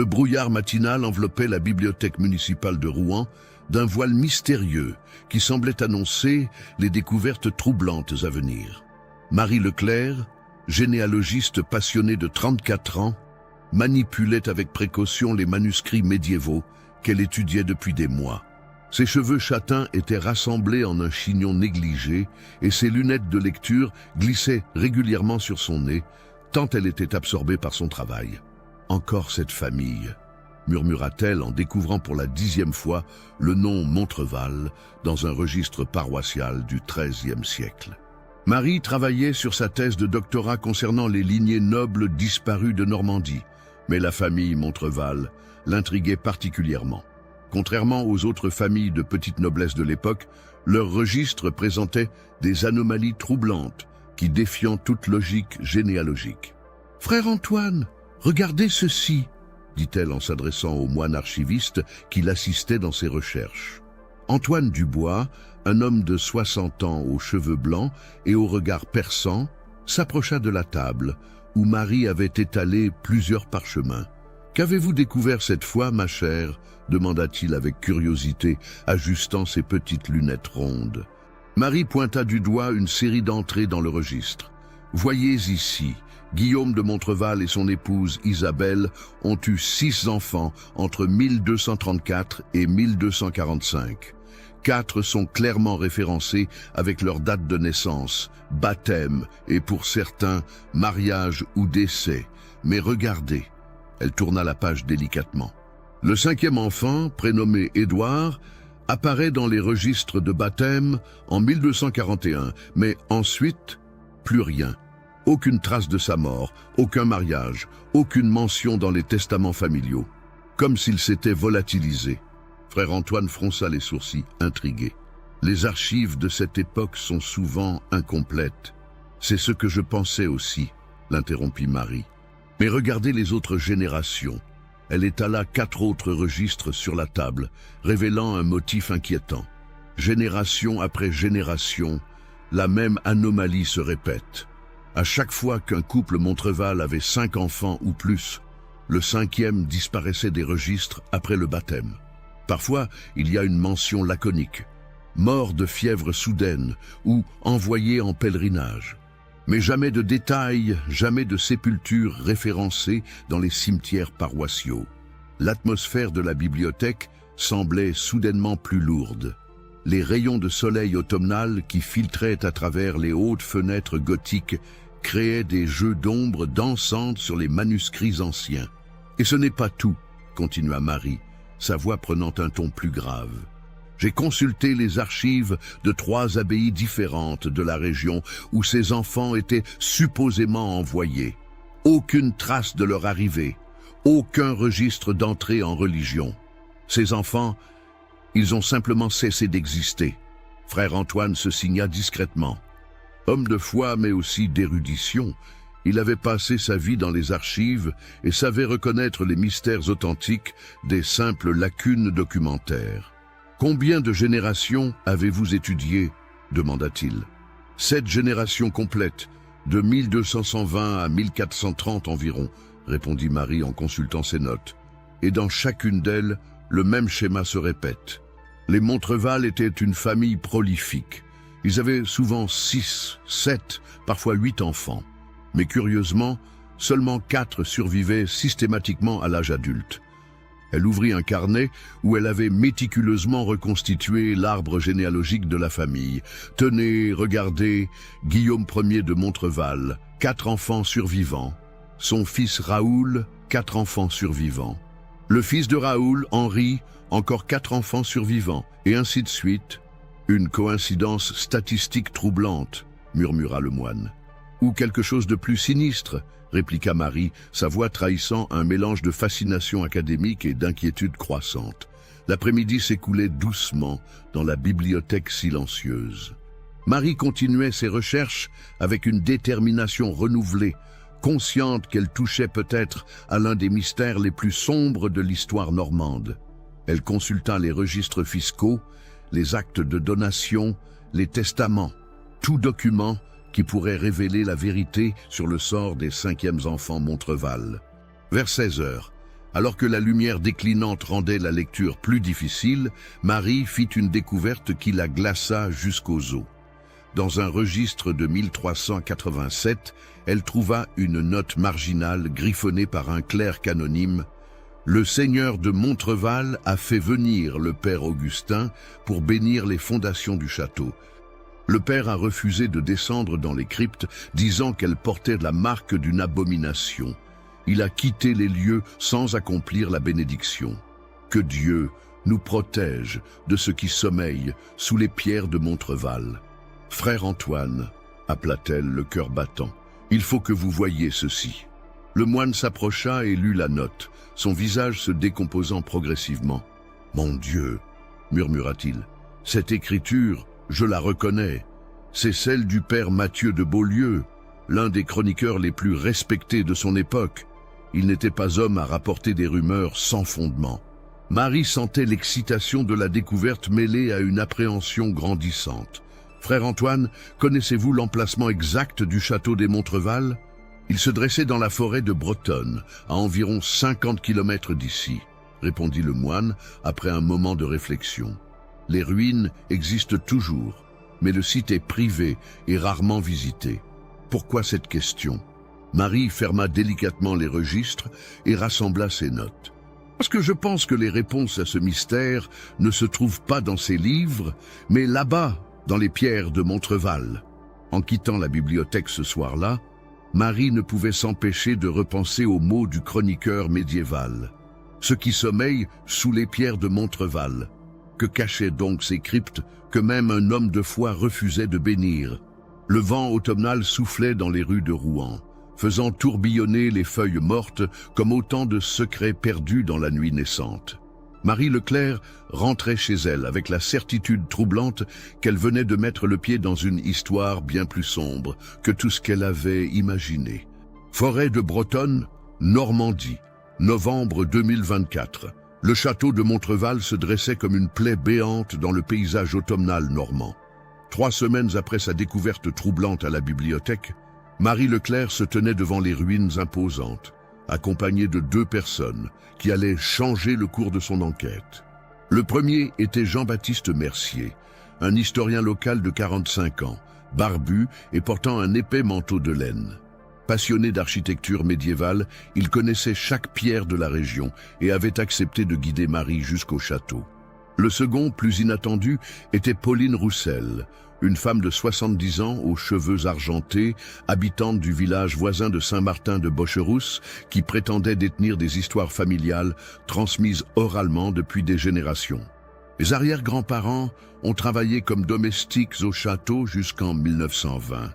Le brouillard matinal enveloppait la bibliothèque municipale de Rouen d'un voile mystérieux qui semblait annoncer les découvertes troublantes à venir. Marie Leclerc, généalogiste passionnée de 34 ans, manipulait avec précaution les manuscrits médiévaux qu'elle étudiait depuis des mois. Ses cheveux châtains étaient rassemblés en un chignon négligé et ses lunettes de lecture glissaient régulièrement sur son nez, tant elle était absorbée par son travail. « Encore cette famille », murmura-t-elle en découvrant pour la 10e fois le nom Montreval dans un registre paroissial du XIIIe siècle. Marie travaillait sur sa thèse de doctorat concernant les lignées nobles disparues de Normandie, mais la famille Montreval l'intriguait particulièrement. Contrairement aux autres familles de petite noblesse de l'époque, leur registre présentait des anomalies troublantes qui défiant toute logique généalogique. « Frère Antoine, regardez ceci !» dit-elle en s'adressant au moine archiviste qui l'assistait dans ses recherches. Antoine Dubois, un homme de 60 ans aux cheveux blancs et au regard perçant, s'approcha de la table où Marie avait étalé plusieurs parchemins. « Qu'avez-vous découvert cette fois, ma chère ?» demanda-t-il avec curiosité, ajustant ses petites lunettes rondes. Marie pointa du doigt une série d'entrées dans le registre. « Voyez ici, Guillaume de Montreval et son épouse Isabelle ont eu 6 enfants entre 1234 et 1245. 4 sont clairement référencés avec leur date de naissance, baptême et pour certains, mariage ou décès. Mais regardez. » Elle tourna la page délicatement. Le 5e enfant, prénommé Édouard, apparaît dans les registres de baptême en 1241, mais ensuite, plus rien. Aucune trace de sa mort, aucun mariage, aucune mention dans les testaments familiaux. Comme s'il s'était volatilisé. Frère Antoine fronça les sourcils, intrigué. Les archives de cette époque sont souvent incomplètes. C'est ce que je pensais aussi, l'interrompit Marie. Mais regardez les autres générations. Elle étala 4 autres registres sur la table, révélant un motif inquiétant. Génération après génération, la même anomalie se répète. À chaque fois qu'un couple Montreval avait 5 enfants ou plus, le 5e disparaissait des registres après le baptême. Parfois, il y a une mention laconique, mort de fièvre soudaine ou envoyé en pèlerinage. Mais jamais de détails, jamais de sépultures référencées dans les cimetières paroissiaux. L'atmosphère de la bibliothèque semblait soudainement plus lourde. Les rayons de soleil automnal qui filtraient à travers les hautes fenêtres gothiques créaient des jeux d'ombre dansantes sur les manuscrits anciens. « Et ce n'est pas tout », continua Marie, sa voix prenant un ton plus grave. J'ai consulté les archives de 3 abbayes différentes de la région où ces enfants étaient supposément envoyés. Aucune trace de leur arrivée, aucun registre d'entrée en religion. Ces enfants, ils ont simplement cessé d'exister. Frère Antoine se signa discrètement. Homme de foi mais aussi d'érudition, il avait passé sa vie dans les archives et savait reconnaître les mystères authentiques des simples lacunes documentaires. « Combien de générations avez-vous étudié ?» demanda-t-il. « 7 générations complètes, de 1220 à 1430 environ, répondit Marie en consultant ses notes. Et dans chacune d'elles, le même schéma se répète. Les Montreval étaient une famille prolifique. Ils avaient souvent 6, 7, parfois 8 enfants. Mais curieusement, seulement 4 survivaient systématiquement à l'âge adulte. Elle ouvrit un carnet où elle avait méticuleusement reconstitué l'arbre généalogique de la famille. Tenez, regardez, Guillaume Ier de Montreval, 4 enfants survivants. Son fils Raoul, 4 enfants survivants. Le fils de Raoul, Henri, encore 4 enfants survivants, et ainsi de suite. Une coïncidence statistique troublante, murmura le moine. Ou quelque chose de plus sinistre, répliqua Marie, sa voix trahissant un mélange de fascination académique et d'inquiétude croissante. L'après-midi s'écoulait doucement dans la bibliothèque silencieuse. Marie continuait ses recherches avec une détermination renouvelée, consciente qu'elle touchait peut-être à l'un des mystères les plus sombres de l'histoire normande. Elle consulta les registres fiscaux, les actes de donation, les testaments, tout document qui pourrait révéler la vérité sur le sort des 5e enfants Montreval. Vers 16 heures, Alors que la lumière déclinante rendait la lecture plus difficile, Marie fit une découverte qui la glaça jusqu'aux os. Dans un registre de 1387, elle trouva une note marginale griffonnée par un clerc anonyme. « Le seigneur de Montreval a fait venir le père Augustin pour bénir les fondations du château. Le père a refusé de descendre dans les cryptes, disant qu'elle portait la marque d'une abomination. Il a quitté les lieux sans accomplir la bénédiction. Que Dieu nous protège de ceux qui sommeillent sous les pierres de Montreval. Frère Antoine, appela-t-elle le cœur battant, il faut que vous voyiez ceci. » Le moine s'approcha et lut la note, son visage se décomposant progressivement. « Mon Dieu, murmura-t-il, cette écriture, je la reconnais. C'est celle du père Mathieu de Beaulieu, l'un des chroniqueurs les plus respectés de son époque. Il n'était pas homme à rapporter des rumeurs sans fondement. » Marie sentait l'excitation de la découverte mêlée à une appréhension grandissante. « Frère Antoine, connaissez-vous l'emplacement exact du château des Montreval ? Il se dressait dans la forêt de Bretonne, à environ 50 km d'ici, » répondit le moine après un moment de réflexion. « Les ruines existent toujours, mais le site est privé et rarement visité. Pourquoi cette question ?» Marie ferma délicatement les registres et rassembla ses notes. « Parce que je pense que les réponses à ce mystère ne se trouvent pas dans ces livres, mais là-bas, dans les pierres de Montreval. » En quittant la bibliothèque ce soir-là, Marie ne pouvait s'empêcher de repenser aux mots du chroniqueur médiéval. Ceux qui sommeillent sous les pierres de Montreval. Que cachaient donc ces cryptes que même un homme de foi refusait de bénir? Le vent automnal soufflait dans les rues de Rouen, faisant tourbillonner les feuilles mortes comme autant de secrets perdus dans la nuit naissante. Marie Leclerc rentrait chez elle avec la certitude troublante qu'elle venait de mettre le pied dans une histoire bien plus sombre que tout ce qu'elle avait imaginé. Forêt de Bretonne, Normandie, novembre 2024. Le château de Montreval se dressait comme une plaie béante dans le paysage automnal normand. 3 semaines après sa découverte troublante à la bibliothèque, Marie Leclerc se tenait devant les ruines imposantes, accompagnée de 2 personnes qui allaient changer le cours de son enquête. Le premier était Jean-Baptiste Mercier, un historien local de 45 ans, barbu et portant un épais manteau de laine. Passionné d'architecture médiévale, il connaissait chaque pierre de la région et avait accepté de guider Marie jusqu'au château. Le second, plus inattendu, était Pauline Roussel, une femme de 70 ans aux cheveux argentés, habitante du village voisin de Saint-Martin de Bocherousse, qui prétendait détenir des histoires familiales transmises oralement depuis des générations. Les arrière-grands-parents ont travaillé comme domestiques au château jusqu'en 1920,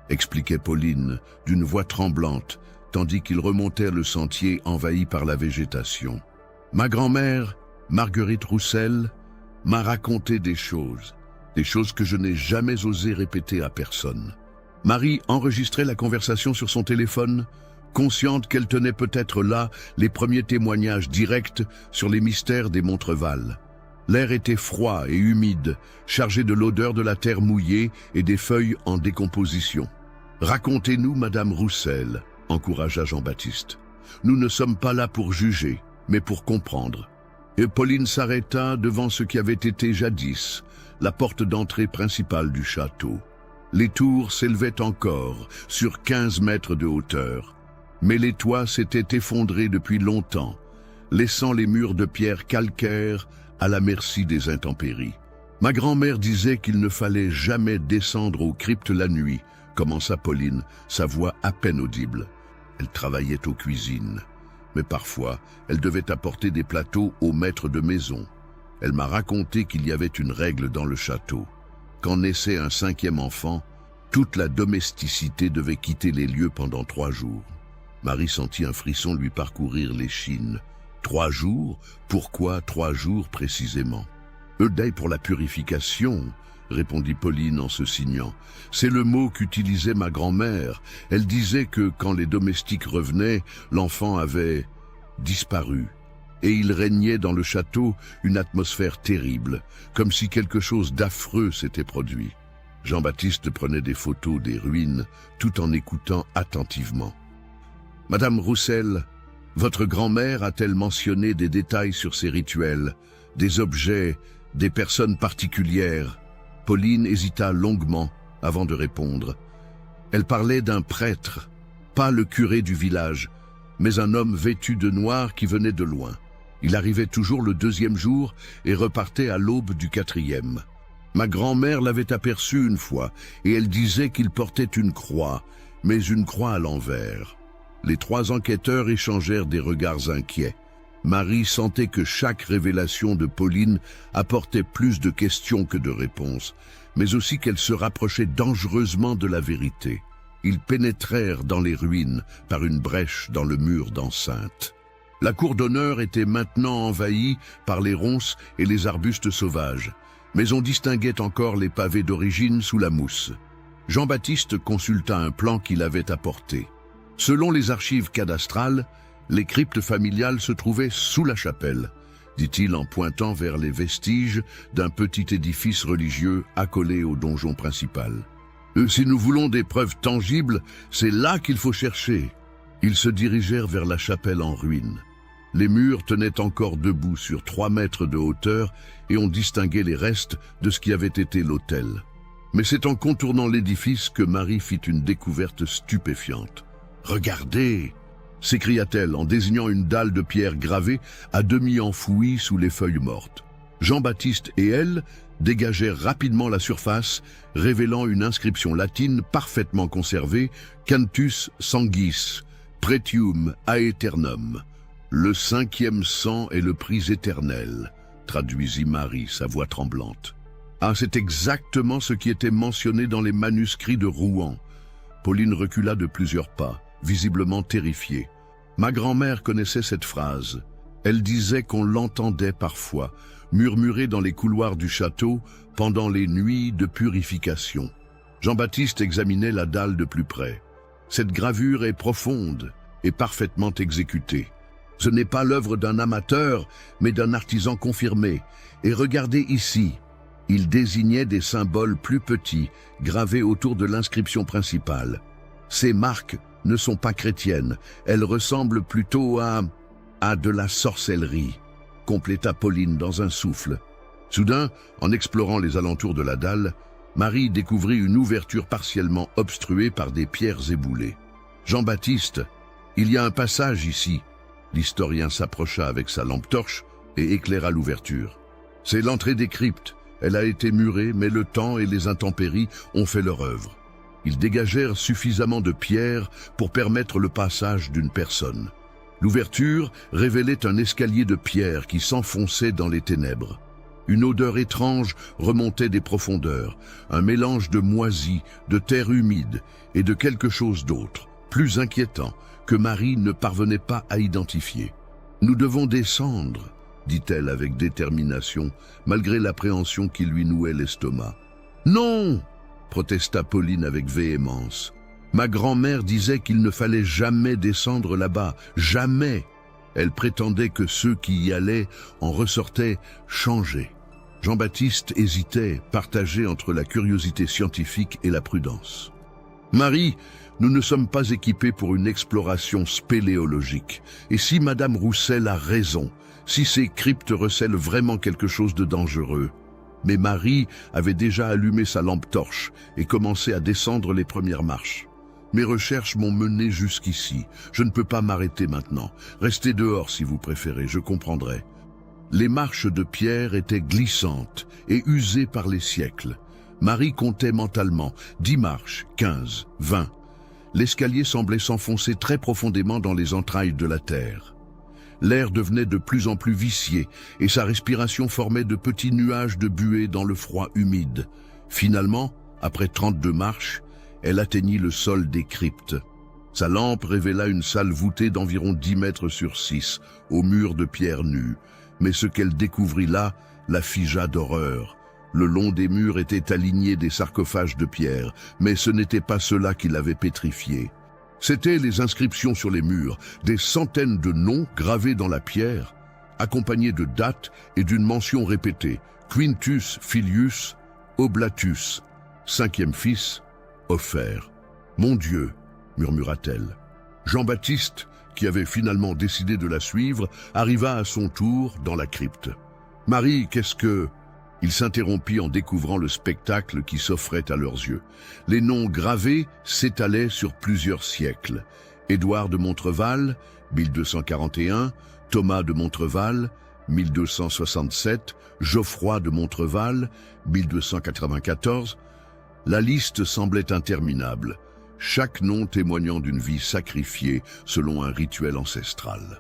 expliquait Pauline d'une voix tremblante, tandis qu'ils remontèrent le sentier envahi par la végétation. Ma grand-mère, Marguerite Roussel, m'a raconté des choses que je n'ai jamais osé répéter à personne. Marie enregistrait la conversation sur son téléphone, consciente qu'elle tenait peut-être là les premiers témoignages directs sur les mystères des Montreval. L'air était froid et humide, chargé de l'odeur de la terre mouillée et des feuilles en décomposition. « Racontez-nous, Madame Roussel », encouragea Jean-Baptiste. « Nous ne sommes pas là pour juger, mais pour comprendre. » Et Pauline s'arrêta devant ce qui avait été jadis la porte d'entrée principale du château. Les tours s'élevaient encore sur 15 mètres de hauteur, mais les toits s'étaient effondrés depuis longtemps, laissant les murs de pierre calcaire à la merci des intempéries. Ma grand-mère disait qu'il ne fallait jamais descendre aux cryptes la nuit, commença Pauline, sa voix à peine audible. Elle travaillait aux cuisines, mais parfois elle devait apporter des plateaux au maître de maison. Elle m'a raconté qu'il y avait une règle dans le château. Quand naissait un 5e enfant, toute la domesticité devait quitter les lieux pendant 3 jours. Marie sentit un frisson lui parcourir l'échine. 3 jours? Pourquoi 3 jours précisément? Eudaie pour la purification, répondit Pauline en se signant. C'est le mot qu'utilisait ma grand-mère. Elle disait que quand les domestiques revenaient, l'enfant avait disparu. Et il régnait dans le château une atmosphère terrible, comme si quelque chose d'affreux s'était produit. Jean-Baptiste prenait des photos des ruines, tout en écoutant attentivement. « Madame Roussel, Votre grand-mère a-t-elle mentionné des détails sur ces rituels, des objets, des personnes particulières? Pauline hésita longuement avant de répondre. Elle parlait d'un prêtre, pas le curé du village, mais un homme vêtu de noir qui venait de loin. Il arrivait toujours le 2e jour et repartait à l'aube du 4e. Ma grand-mère l'avait aperçu une fois et elle disait qu'il portait une croix, mais une croix à l'envers. Les 3 enquêteurs échangèrent des regards inquiets. Marie sentait que chaque révélation de Pauline apportait plus de questions que de réponses, mais aussi qu'elle se rapprochait dangereusement de la vérité. Ils pénétrèrent dans les ruines par une brèche dans le mur d'enceinte. La cour d'honneur était maintenant envahie par les ronces et les arbustes sauvages, mais on distinguait encore les pavés d'origine sous la mousse. Jean-Baptiste consulta un plan qu'il avait apporté. Selon les archives cadastrales, les cryptes familiales se trouvaient sous la chapelle, dit-il en pointant vers les vestiges d'un petit édifice religieux accolé au donjon principal. Si nous voulons des preuves tangibles, c'est là qu'il faut chercher. Ils se dirigèrent vers la chapelle en ruine. Les murs tenaient encore debout sur 3 mètres de hauteur et on distinguait les restes de ce qui avait été l'autel. Mais c'est en contournant l'édifice que Marie fit une découverte stupéfiante. « Regardez !» s'écria-t-elle en désignant une dalle de pierre gravée à demi enfouie sous les feuilles mortes. Jean-Baptiste et elle dégagèrent rapidement la surface, révélant une inscription latine parfaitement conservée, Cantus sanguis, pretium aeternum. Le 5e sang est le prix éternel, traduisit Marie, sa voix tremblante. Ah, c'est exactement ce qui était mentionné dans les manuscrits de Rouen. Pauline recula de plusieurs pas, visiblement terrifiée. Ma grand-mère connaissait cette phrase. Elle disait qu'on l'entendait parfois, murmurer dans les couloirs du château pendant les nuits de purification. Jean-Baptiste examinait la dalle de plus près. Cette gravure est profonde et parfaitement exécutée. Ce n'est pas l'œuvre d'un amateur, mais d'un artisan confirmé. Et regardez ici, il désignait des symboles plus petits, gravés autour de l'inscription principale. Ces marques ne sont pas chrétiennes, elles ressemblent plutôt à de la sorcellerie, compléta Pauline dans un souffle. Soudain, en explorant les alentours de la dalle, Marie découvrit une ouverture partiellement obstruée par des pierres éboulées. « Jean-Baptiste, il y a un passage ici. » L'historien s'approcha avec sa lampe torche et éclaira l'ouverture. « C'est l'entrée des cryptes. Elle a été murée, mais le temps et les intempéries ont fait leur œuvre. Ils dégagèrent suffisamment de pierres pour permettre le passage d'une personne. L'ouverture révélait un escalier de pierre qui s'enfonçait dans les ténèbres. Une odeur étrange remontait des profondeurs, un mélange de moisie, de terre humide et de quelque chose d'autre, plus inquiétant, que Marie ne parvenait pas à identifier. « Nous devons descendre », dit-elle avec détermination, malgré l'appréhension qui lui nouait l'estomac. « Non !» protesta Pauline avec véhémence. « Ma grand-mère disait qu'il ne fallait jamais descendre là-bas, jamais !» Elle prétendait que ceux qui y allaient en ressortaient changés. Jean-Baptiste hésitait, partagé entre la curiosité scientifique et la prudence. « Marie, nous ne sommes pas équipés pour une exploration spéléologique. Et si Madame Roussel a raison, si ces cryptes recèlent vraiment quelque chose de dangereux. » Mais Marie avait déjà allumé sa lampe torche et commencé à descendre les premières marches. « Mes recherches m'ont mené jusqu'ici. Je ne peux pas m'arrêter maintenant. Restez dehors si vous préférez, je comprendrai. » Les marches de pierre étaient glissantes et usées par les siècles. Marie comptait mentalement 10 marches, 15, 20. L'escalier semblait s'enfoncer très profondément dans les entrailles de la terre. L'air devenait de plus en plus vicié et sa respiration formait de petits nuages de buée dans le froid humide. Finalement, après 32 marches, elle atteignit le sol des cryptes. Sa lampe révéla une salle voûtée d'environ 10 mètres sur 6, aux murs de pierre nue. Mais ce qu'elle découvrit là la figea d'horreur. Le long des murs étaient alignés des sarcophages de pierre, mais ce n'était pas cela qui l'avait pétrifiée. C'étaient les inscriptions sur les murs, des centaines de noms gravés dans la pierre, accompagnés de dates et d'une mention répétée. Quintus Filius Oblatus, 5e fils, offert. « Mon Dieu !» murmura-t-elle. Jean-Baptiste, qui avait finalement décidé de la suivre, arriva à son tour dans la crypte. « Marie, qu'est-ce que... » Il s'interrompit en découvrant le spectacle qui s'offrait à leurs yeux. Les noms gravés s'étalaient sur plusieurs siècles. Édouard de Montreval, 1241, Thomas de Montreval, 1267, Geoffroy de Montreval, 1294. La liste semblait interminable, chaque nom témoignant d'une vie sacrifiée selon un rituel ancestral.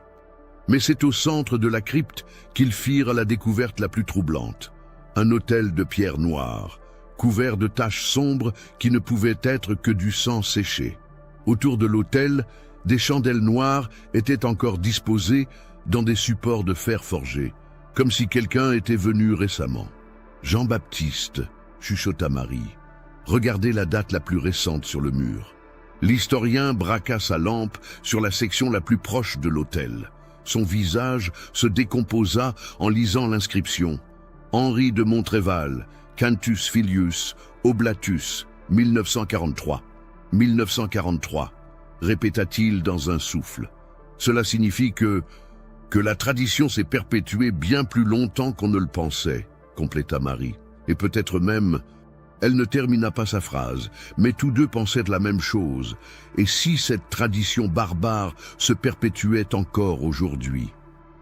Mais c'est au centre de la crypte qu'ils firent la découverte la plus troublante. Un autel de pierre noire, couvert de taches sombres qui ne pouvaient être que du sang séché. Autour de l'autel, des chandelles noires étaient encore disposées dans des supports de fer forgé, comme si quelqu'un était venu récemment. « Jean-Baptiste », chuchota Marie. « Regardez la date la plus récente sur le mur. » L'historien braqua sa lampe sur la section la plus proche de l'autel. Son visage se décomposa en lisant l'inscription. Henri de Montreval, Cantus Filius, Oblatus, 1943. 1943, répéta-t-il dans un souffle. Cela signifie que la tradition s'est perpétuée bien plus longtemps qu'on ne le pensait, compléta Marie. Et peut-être même, elle ne termina pas sa phrase, mais tous deux pensaient la même chose. Et si cette tradition barbare se perpétuait encore aujourd'hui?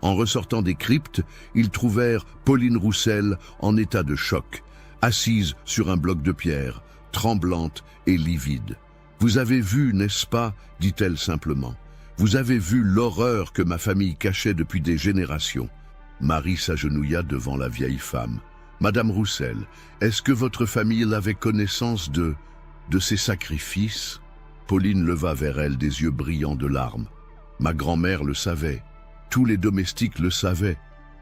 En ressortant des cryptes, ils trouvèrent Pauline Roussel en état de choc, assise sur un bloc de pierre, tremblante et livide. « Vous avez vu, n'est-ce pas ?» dit-elle simplement. « Vous avez vu l'horreur que ma famille cachait depuis des générations. » Marie s'agenouilla devant la vieille femme. « Madame Roussel, est-ce que votre famille avait connaissance de ces sacrifices ?» Pauline leva vers elle des yeux brillants de larmes. « Ma grand-mère le savait. Tous les domestiques le savaient.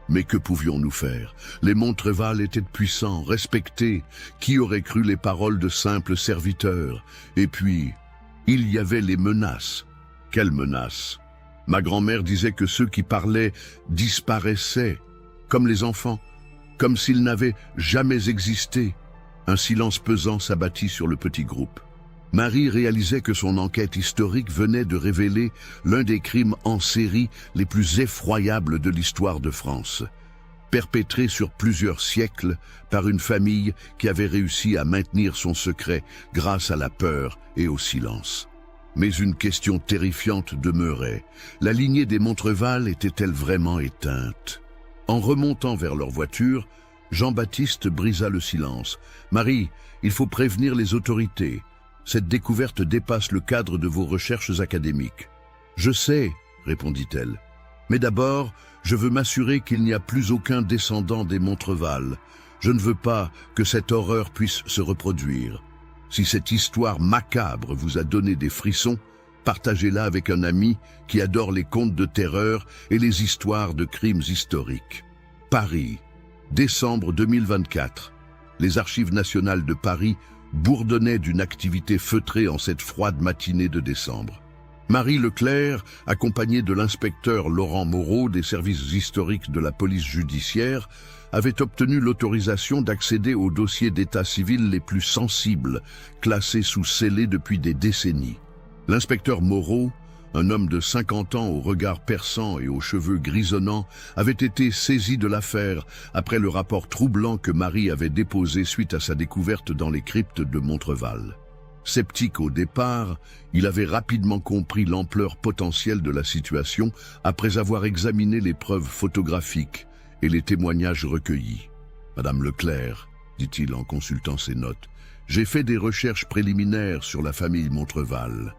Mais que pouvions-nous faire? Les Montreval étaient puissants, respectés. Qui aurait cru les paroles de simples serviteurs? Et puis, il y avait les menaces. Quelles menaces? Ma grand-mère disait que ceux qui parlaient disparaissaient, comme les enfants, comme s'ils n'avaient jamais existé. Un silence pesant s'abattit sur le petit groupe. Marie réalisait que son enquête historique venait de révéler l'un des crimes en série les plus effroyables de l'histoire de France, perpétré sur plusieurs siècles par une famille qui avait réussi à maintenir son secret grâce à la peur et au silence. Mais une question terrifiante demeurait. La lignée des Montreval était-elle vraiment éteinte? En remontant vers leur voiture, Jean-Baptiste brisa le silence. « Marie, il faut prévenir les autorités. Cette découverte dépasse le cadre de vos recherches académiques. »« Je sais, » répondit-elle. « Mais d'abord, je veux m'assurer qu'il n'y a plus aucun descendant des Montreval. Je ne veux pas que cette horreur puisse se reproduire. Si cette histoire macabre vous a donné des frissons, partagez-la avec un ami qui adore les contes de terreur et les histoires de crimes historiques. » Paris, décembre 2024. Les Archives nationales de Paris bourdonnaient d'une activité feutrée en cette froide matinée de décembre. Marie Leclerc, accompagnée de l'inspecteur Laurent Moreau des services historiques de la police judiciaire, avait obtenu l'autorisation d'accéder aux dossiers d'état civil les plus sensibles, classés sous scellé depuis des décennies. L'inspecteur Moreau, un homme de 50 ans au regard perçant et aux cheveux grisonnants, avait été saisi de l'affaire après le rapport troublant que Marie avait déposé suite à sa découverte dans les cryptes de Montreval. Sceptique au départ, il avait rapidement compris l'ampleur potentielle de la situation après avoir examiné les preuves photographiques et les témoignages recueillis. « Madame Leclerc, dit-il en consultant ses notes, j'ai fait des recherches préliminaires sur la famille Montreval.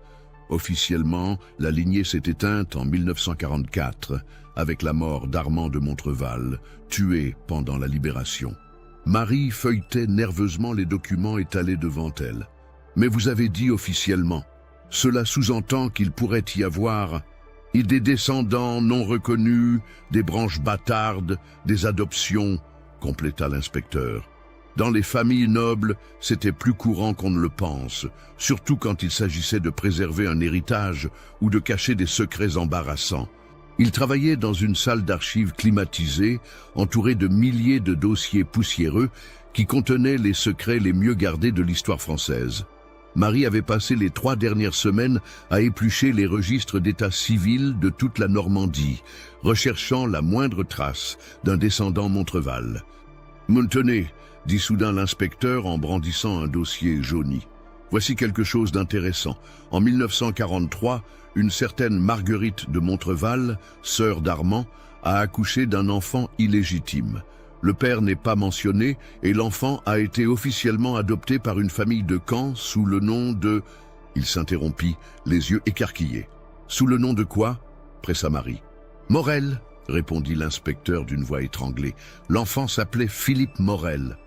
Officiellement, la lignée s'est éteinte en 1944 avec la mort d'Armand de Montreval, tué pendant la Libération. » Marie feuilletait nerveusement les documents étalés devant elle. « Mais vous avez dit officiellement. Cela sous-entend qu'il pourrait y avoir des descendants non reconnus, des branches bâtardes, des adoptions, » compléta l'inspecteur. Dans les familles nobles, c'était plus courant qu'on ne le pense, surtout quand il s'agissait de préserver un héritage ou de cacher des secrets embarrassants. Il travaillait dans une salle d'archives climatisée, entourée de milliers de dossiers poussiéreux qui contenaient les secrets les mieux gardés de l'histoire française. Marie avait passé les 3 dernières semaines à éplucher les registres d'état civil de toute la Normandie, recherchant la moindre trace d'un descendant Montreval. « Tenez », dit soudain l'inspecteur en brandissant un dossier jauni. « Voici quelque chose d'intéressant. En 1943, une certaine Marguerite de Montreval, sœur d'Armand, a accouché d'un enfant illégitime. Le père n'est pas mentionné et l'enfant a été officiellement adopté par une famille de Caen sous le nom de... » Il s'interrompit, les yeux écarquillés. « Sous le nom de quoi ?» pressa Marie. « Morel », répondit l'inspecteur d'une voix étranglée. L'enfant s'appelait Philippe Morel.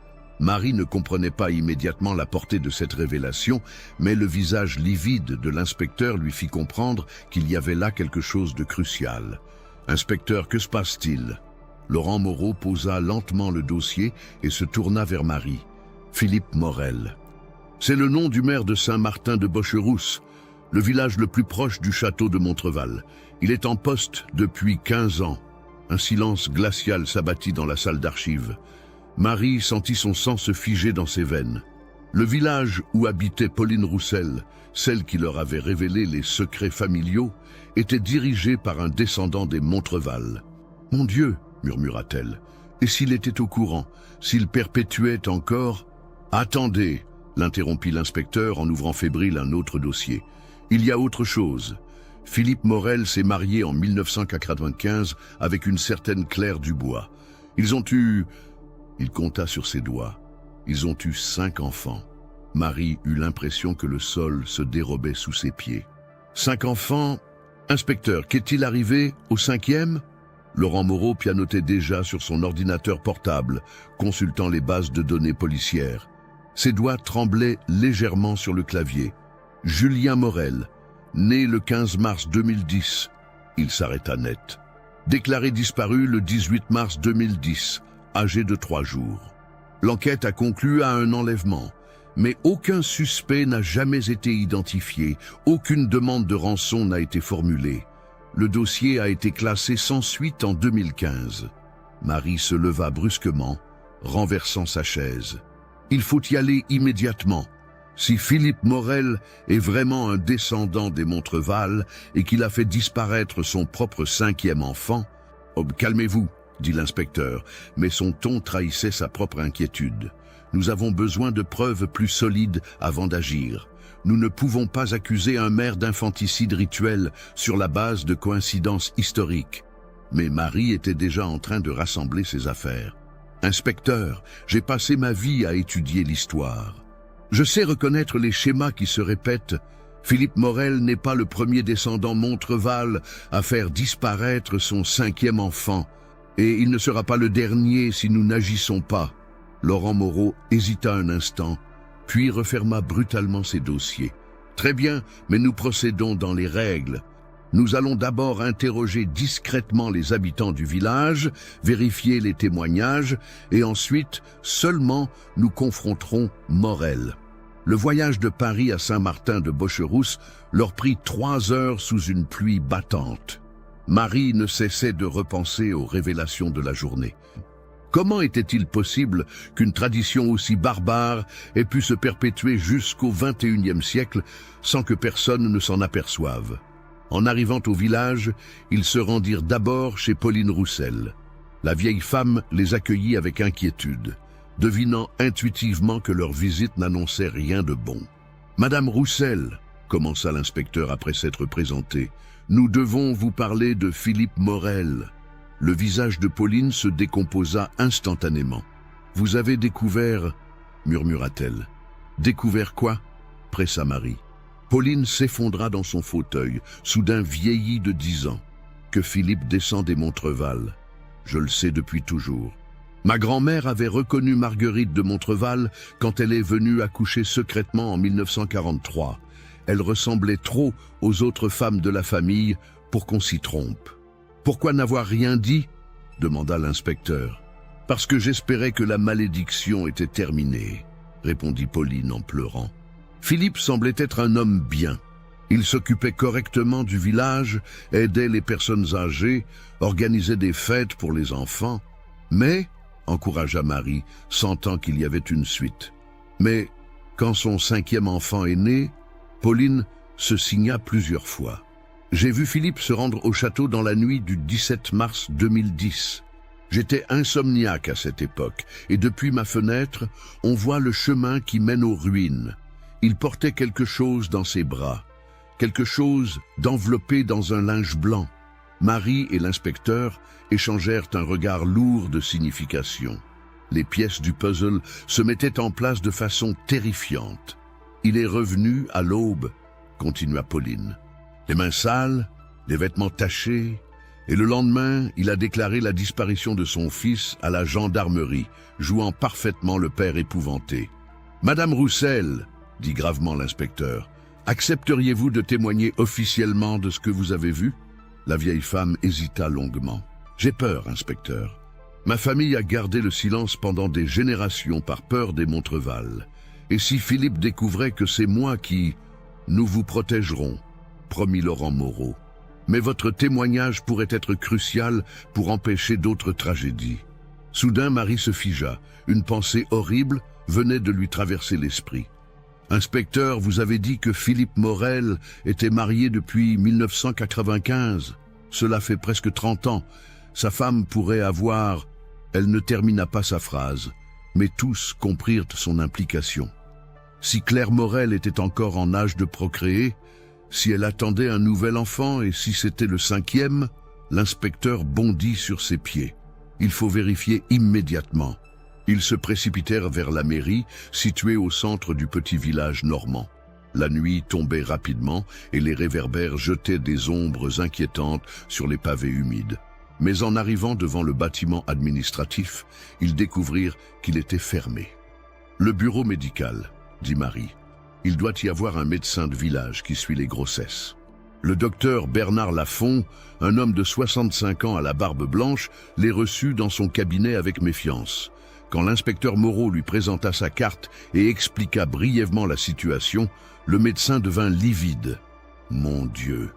Marie ne comprenait pas immédiatement la portée de cette révélation, mais le visage livide de l'inspecteur lui fit comprendre qu'il y avait là quelque chose de crucial. « Inspecteur, que se passe-t-il » Laurent Moreau posa lentement le dossier et se tourna vers Marie. « Philippe Morel. C'est le nom du maire de Saint-Martin de Bocherousse, le village le plus proche du château de Montreval. Il est en poste depuis 15 ans. » Un silence glacial s'abattit dans la salle d'archives. Marie sentit son sang se figer dans ses veines. Le village où habitait Pauline Roussel, celle qui leur avait révélé les secrets familiaux, était dirigé par un descendant des Montreval. « Mon Dieu !» murmura-t-elle. « Et s'il était au courant, s'il perpétuait encore... » « Attendez !» l'interrompit l'inspecteur en ouvrant fébrile un autre dossier. « Il y a autre chose. Philippe Morel s'est marié en 1995 avec une certaine Claire Dubois. Ils ont eu... » Il compta sur ses doigts. Ils ont eu 5 enfants. Marie eut l'impression que le sol se dérobait sous ses pieds. 5 enfants? Inspecteur, qu'est-il arrivé au 5e? Laurent Moreau pianotait déjà sur son ordinateur portable, consultant les bases de données policières. Ses doigts tremblaient légèrement sur le clavier. Julien Morel, né le 15 mars 2010. Il s'arrêta net. Déclaré disparu le 18 mars 2010, âgé de 3 jours. L'enquête a conclu à un enlèvement, mais aucun suspect n'a jamais été identifié, aucune demande de rançon n'a été formulée. Le dossier a été classé sans suite en 2015. Marie se leva brusquement, renversant sa chaise. Il faut y aller immédiatement. Si Philippe Morel est vraiment un descendant des Montreval et qu'il a fait disparaître son propre 5e enfant... Oh, calmez-vous, dit l'inspecteur, mais son ton trahissait sa propre inquiétude. Nous avons besoin de preuves plus solides avant d'agir. Nous ne pouvons pas accuser un maire d'infanticide rituel sur la base de coïncidences historiques. Mais Marie était déjà en train de rassembler ses affaires. « Inspecteur, j'ai passé ma vie à étudier l'histoire. Je sais reconnaître les schémas qui se répètent. Philippe Morel n'est pas le premier descendant Montreval à faire disparaître son 5e enfant. Et il ne sera pas le dernier si nous n'agissons pas. » Laurent Moreau hésita un instant, puis referma brutalement ses dossiers. « Très bien, mais nous procédons dans les règles. Nous allons d'abord interroger discrètement les habitants du village, vérifier les témoignages, et ensuite, seulement, nous confronterons Morel. » Le voyage de Paris à Saint-Martin de Bocherousse leur prit 3 heures sous une pluie battante. Marie ne cessait de repenser aux révélations de la journée. Comment était-il possible qu'une tradition aussi barbare ait pu se perpétuer jusqu'au XXIe siècle sans que personne ne s'en aperçoive? En arrivant au village, ils se rendirent d'abord chez Pauline Roussel. La vieille femme les accueillit avec inquiétude, devinant intuitivement que leur visite n'annonçait rien de bon. « Madame Roussel, » commença l'inspecteur après s'être présenté, « nous devons vous parler de Philippe Morel. » Le visage de Pauline se décomposa instantanément. « Vous avez découvert... » murmura-t-elle. « Découvert quoi ?» pressa Marie. Pauline s'effondra dans son fauteuil, soudain vieillie de 10 ans. « Que Philippe descend des Montreval. Je le sais depuis toujours. Ma grand-mère avait reconnu Marguerite de Montreval quand elle est venue accoucher secrètement en 1943. Elle ressemblait trop aux autres femmes de la famille pour qu'on s'y trompe. « Pourquoi n'avoir rien dit ?» demanda l'inspecteur. « Parce que j'espérais que la malédiction était terminée, » répondit Pauline en pleurant. Philippe semblait être un homme bien. Il s'occupait correctement du village, aidait les personnes âgées, organisait des fêtes pour les enfants. Mais, encouragea Marie, sentant qu'il y avait une suite. Mais Quand son 5e enfant est né, Pauline se signa plusieurs fois. J'ai vu Philippe se rendre au château dans la nuit du 17 mars 2010. J'étais insomniaque à cette époque, et depuis ma fenêtre, on voit le chemin qui mène aux ruines. Il portait quelque chose dans ses bras, quelque chose d'enveloppé dans un linge blanc. Marie et l'inspecteur échangèrent un regard lourd de signification. Les pièces du puzzle se mettaient en place de façon terrifiante. Il est revenu à l'aube, continua Pauline. Les mains sales, les vêtements tachés, et le lendemain, il a déclaré la disparition de son fils à la gendarmerie, jouant parfaitement le père épouvanté. « Madame Roussel, dit gravement l'inspecteur, accepteriez-vous de témoigner officiellement de ce que vous avez vu ?» La vieille femme hésita longuement. « J'ai peur, inspecteur. Ma famille a gardé le silence pendant des générations par peur des Montreval. Et si Philippe découvrait que c'est moi qui... Nous vous protégerons, promit Laurent Moreau. Mais votre témoignage pourrait être crucial pour empêcher d'autres tragédies. » Soudain, Marie se figea. Une pensée horrible venait de lui traverser l'esprit. « Inspecteur, vous avez dit que Philippe Morel était marié depuis 1995. Cela fait presque 30 ans. Sa femme pourrait avoir... » Elle ne termina pas sa phrase, mais tous comprirent son implication. Si Claire Morel était encore en âge de procréer, si elle attendait un nouvel enfant et si c'était le 5e, l'inspecteur bondit sur ses pieds. Il faut vérifier immédiatement. Ils se précipitèrent vers la mairie, située au centre du petit village normand. La nuit tombait rapidement et les réverbères jetaient des ombres inquiétantes sur les pavés humides. Mais en arrivant devant le bâtiment administratif, ils découvrirent qu'il était fermé. « Le bureau médical », dit Marie. « Il doit y avoir un médecin de village qui suit les grossesses. » Le docteur Bernard Lafont, un homme de 65 ans à la barbe blanche, les reçut dans son cabinet avec méfiance. Quand l'inspecteur Moreau lui présenta sa carte et expliqua brièvement la situation, le médecin devint livide. « Mon Dieu !»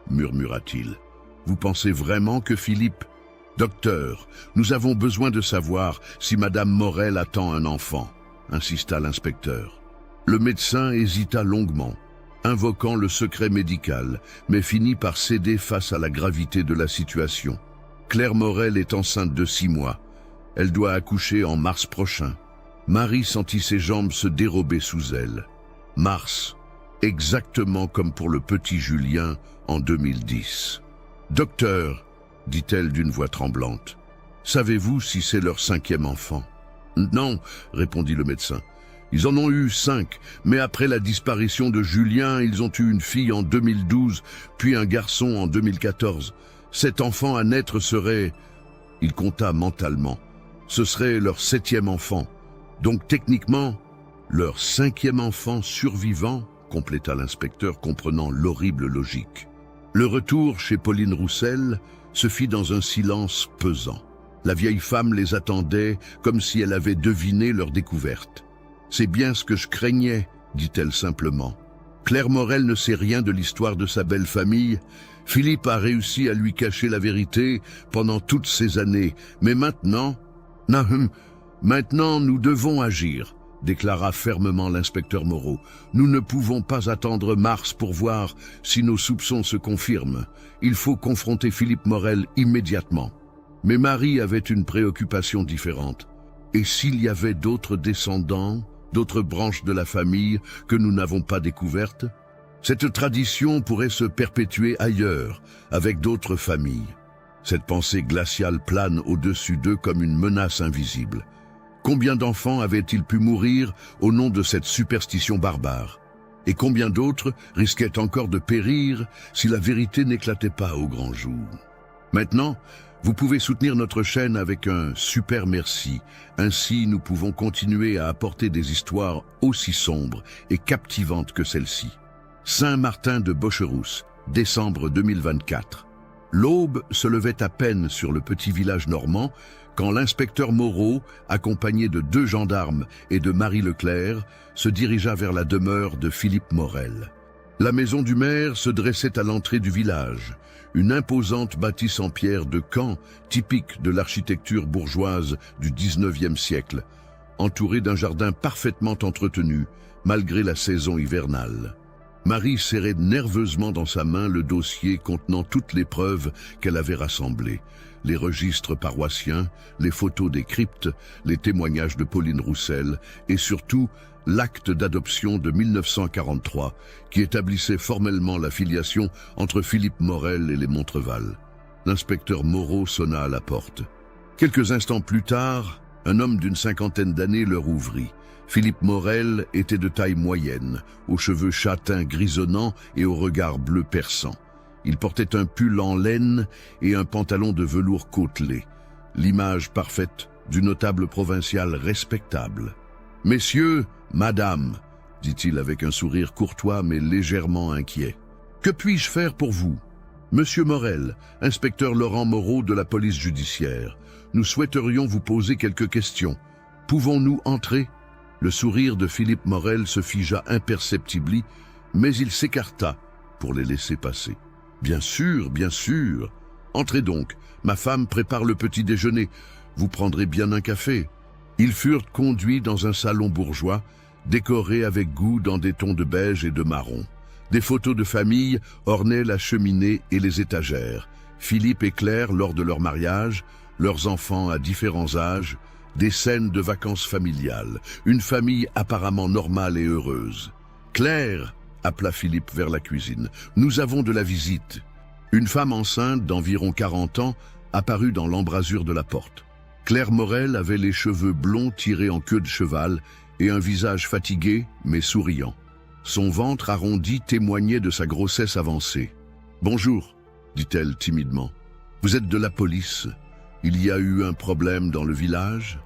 murmura-t-il. « Vous pensez vraiment que Philippe... » « Docteur, nous avons besoin de savoir si Madame Morel attend un enfant, » insista l'inspecteur. Le médecin hésita longuement, invoquant le secret médical, mais finit par céder face à la gravité de la situation. Claire Morel est enceinte de 6 mois. Elle doit accoucher en mars prochain. Marie sentit ses jambes se dérober sous elle. Mars, exactement comme pour le petit Julien en 2010. « Docteur, » dit-elle d'une voix tremblante, « savez-vous si c'est leur 5e enfant ?»« Non, » répondit le médecin. « Ils en ont eu 5, mais après la disparition de Julien, ils ont eu une fille en 2012, puis un garçon en 2014. Cet enfant à naître serait... » Il compta mentalement. « Ce serait leur 7e enfant. Donc techniquement, leur 5e enfant survivant, » compléta l'inspecteur, comprenant l'horrible logique. Le retour chez Pauline Roussel se fit dans un silence pesant. La vieille femme les attendait comme si elle avait deviné leur découverte. « C'est bien ce que je craignais, » dit-elle simplement. « Claire Morel ne sait rien de l'histoire de sa belle famille. Philippe a réussi à lui cacher la vérité pendant toutes ces années. Mais maintenant... Maintenant, nous devons agir, » déclara fermement l'inspecteur Moreau. « Nous ne pouvons pas attendre mars pour voir si nos soupçons se confirment. Il faut confronter Philippe Morel immédiatement. » Mais Marie avait une préoccupation différente. Et s'il y avait d'autres descendants, d'autres branches de la famille que nous n'avons pas découvertes? Cette tradition pourrait se perpétuer ailleurs, avec d'autres familles. Cette pensée glaciale plane au-dessus d'eux comme une menace invisible. Combien d'enfants avaient-ils pu mourir au nom de cette superstition barbare? Et combien d'autres risquaient encore de périr si la vérité n'éclatait pas au grand jour? Maintenant, vous pouvez soutenir notre chaîne avec un super merci. Ainsi, nous pouvons continuer à apporter des histoires aussi sombres et captivantes que celle-ci. Saint-Martin de Bocherousse, décembre 2024. L'aube se levait à peine sur le petit village normand quand l'inspecteur Moreau, accompagné de 2 gendarmes et de Marie Leclerc, se dirigea vers la demeure de Philippe Morel. La maison du maire se dressait à l'entrée du village, une imposante bâtisse en pierre de Caen, typique de l'architecture bourgeoise du 19e siècle. entouré d'un jardin parfaitement entretenu, malgré la saison hivernale. Marie serrait nerveusement dans sa main le dossier contenant toutes les preuves qu'elle avait rassemblées. Les registres paroissiens, les photos des cryptes, les témoignages de Pauline Roussel et surtout l'acte d'adoption de 1943 qui établissait formellement la filiation entre Philippe Morel et les Montreval. L'inspecteur Moreau sonna à la porte. Quelques instants plus tard, un homme d'une cinquantaine d'années leur ouvrit. Philippe Morel était de taille moyenne, aux cheveux châtains grisonnants et au regard bleu perçant. Il portait un pull en laine et un pantalon de velours côtelé, l'image parfaite du notable provincial respectable. « Messieurs, madame, dit-il avec un sourire courtois mais légèrement inquiet. Que puis-je faire pour vous ? Monsieur Morel, inspecteur Laurent Moreau de la police judiciaire, nous souhaiterions vous poser quelques questions. Pouvons-nous entrer ?» Le sourire de Philippe Morel se figea imperceptiblement, mais il s'écarta pour les laisser passer. « Bien sûr, bien sûr. Entrez donc, ma femme prépare le petit déjeuner. Vous prendrez bien un café. » Ils furent conduits dans un salon bourgeois, décoré avec goût dans des tons de beige et de marron. Des photos de famille ornaient la cheminée et les étagères. Philippe et Claire lors de leur mariage, leurs enfants à différents âges, des scènes de vacances familiales, une famille apparemment normale et heureuse. « Claire !» appela Philippe vers la cuisine. « Nous avons de la visite. » Une femme enceinte d'environ 40 ans apparut dans l'embrasure de la porte. Claire Morel avait les cheveux blonds tirés en queue de cheval et un visage fatigué mais souriant. Son ventre arrondi témoignait de sa grossesse avancée. « Bonjour », dit-elle timidement. « Vous êtes de la police ? Il y a eu un problème dans le village ? »